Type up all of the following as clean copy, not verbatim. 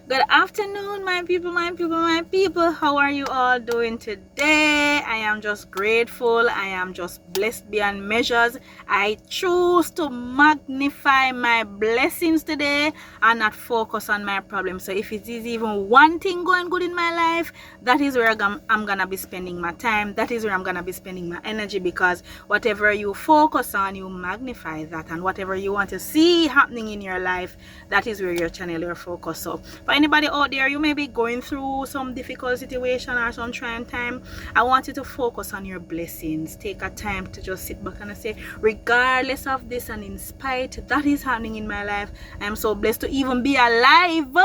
Good afternoon, my people, my people, my people. How are you all doing today? I am just grateful. I am just blessed beyond measures. I choose to magnify my blessings today and not focus on my problems. So if it is even one thing going good in my life, that is where I'm going to be spending my time. That is where I'm going to be spending my energy, because whatever you focus on, you magnify that. And whatever you want to see happening in your life, that is where you channel your focus. So for anybody out there, you may be going through some difficult situation or some trying time, I want you to focus on your blessings. Take a time to just sit back and say, regardless of this and in spite that is happening in my life, I am so blessed to even be alive.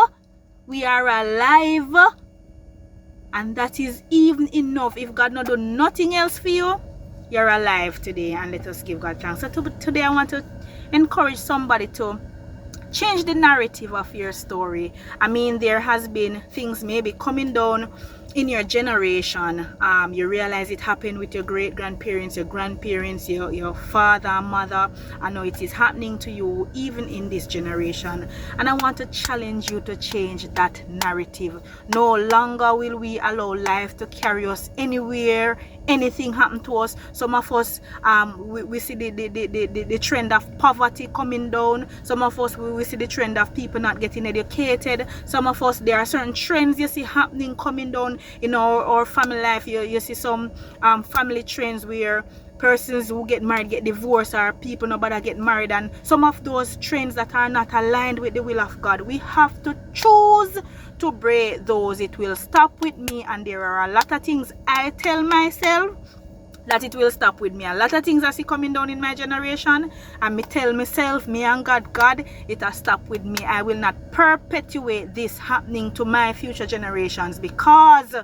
We are alive, and that is even enough. If God not do nothing else for you, you're alive today, and let us give God thanks. So today I want to encourage somebody to change the narrative of your story. I mean, there has been things maybe coming down in your generation. You realize it happened with your great grandparents, your grandparents, your father, mother. I know it is happening to you even in this generation, and I want to challenge you to change that narrative. No longer will we allow life to carry us anywhere anything happen to us. Some of us we see the trend of poverty coming down. Some of us we see the trend of people not getting educated. Some of us, there are certain trends you see happening coming down in our family life. You see some family trends where persons who get married get divorced, or people nobody get married, and some of those trends that are not aligned with the will of God. We have to choose to break those. It will stop with me, and there are a lot of things I tell myself that it will stop with me. A lot of things I see coming down in my generation, and me tell myself, me and God, it has stopped with me. I will not perpetuate this happening to my future generations, because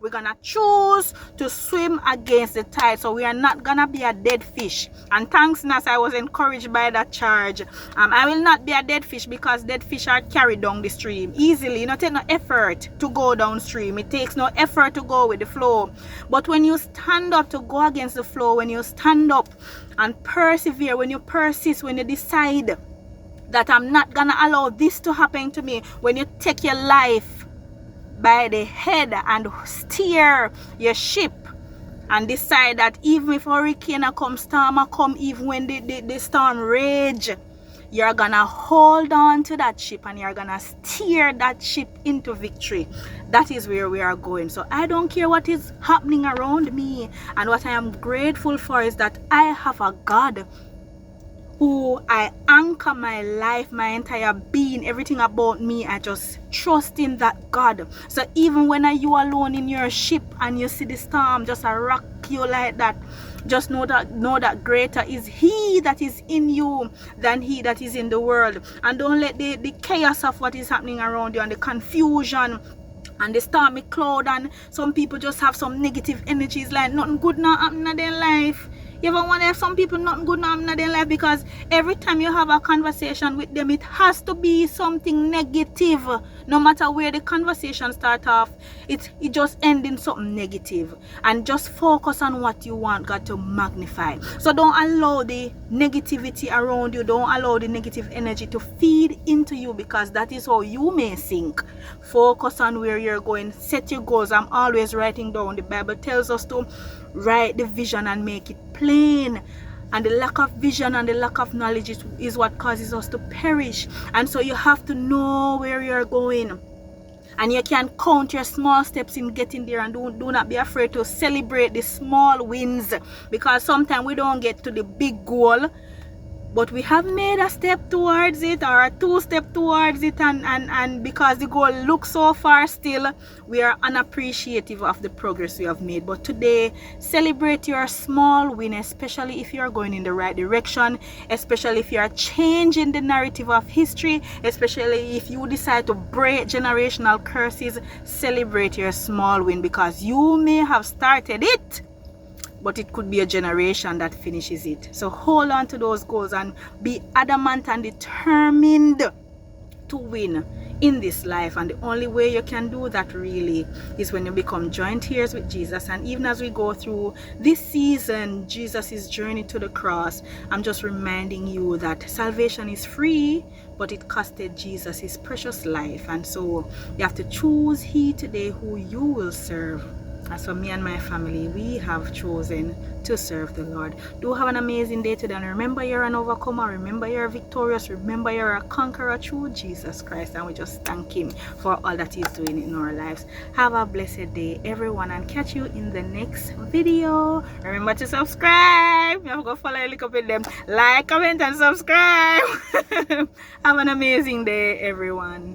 we're gonna choose to swim against the tide. So we are not gonna be a dead fish. And thanks, Nas, I was encouraged by that charge. I will not be a dead fish, because dead fish are carried down the stream easily. You know, take no effort to go downstream. It takes no effort to go with the flow. But when you stand up to go against the flow, when you stand up and persevere, when you persist, when you decide that I'm not gonna allow this to happen to me, when you take your life by the head and steer your ship and decide that even if hurricane come, storm come, even when the storm rage, you're gonna hold on to that ship and you're gonna steer that ship into victory. That is where we are going. So I don't care what is happening around me, and what I am grateful for is that I have a God who I anchor my life, my entire being, everything about me. I just trust in that God. So even when you alone in your ship and you see the storm just rock you like that, just know that greater is He that is in you than he that is in the world. And don't let the chaos of what is happening around you, and the confusion and the stormy cloud, and some people just have some negative energies, like nothing good now happening in their life. You ever wonder if some people nothing good now happening in their life? Because every time you have a conversation with them, it has to be something negative. No matter where the conversation start off, it just ends in something negative. And just focus on what you want God to magnify. So don't allow the negativity around you, don't allow the negative energy to feed into you, because that is how you may sink. Focus on where you're going. Set your goals. I'm always writing down. The Bible tells us to write the vision and make it plain. And the lack of vision and the lack of knowledge is what causes us to perish. And so you have to know where you're going. And you can count your small steps in getting there, and do not be afraid to celebrate the small wins, because sometimes we don't get to the big goal, but we have made a step towards it, or a 2 steps towards it, and because the goal looks so far still, we are unappreciative of the progress we have made. But today, celebrate your small win, especially if you are going in the right direction, especially if you are changing the narrative of history, especially if you decide to break generational curses. Celebrate your small win, because you may have started it, but it could be a generation that finishes it. So hold on to those goals and be adamant and determined to win in this life. And the only way you can do that really is when you become joint heirs with Jesus. And even as we go through this season, Jesus' journey to the cross, I'm just reminding you that salvation is free, but it costed Jesus his precious life. And so you have to choose today who you will serve. As for me and my family, we have chosen to serve the Lord. Do have an amazing day today, and remember you're an overcomer, remember you're victorious, remember you're a conqueror through Jesus Christ, and we just thank him for all that he's doing in our lives. Have a blessed day, everyone, and catch you in the next video. Remember to subscribe. You have to go follow a little bit them. Like, comment, and subscribe. Have an amazing day, everyone.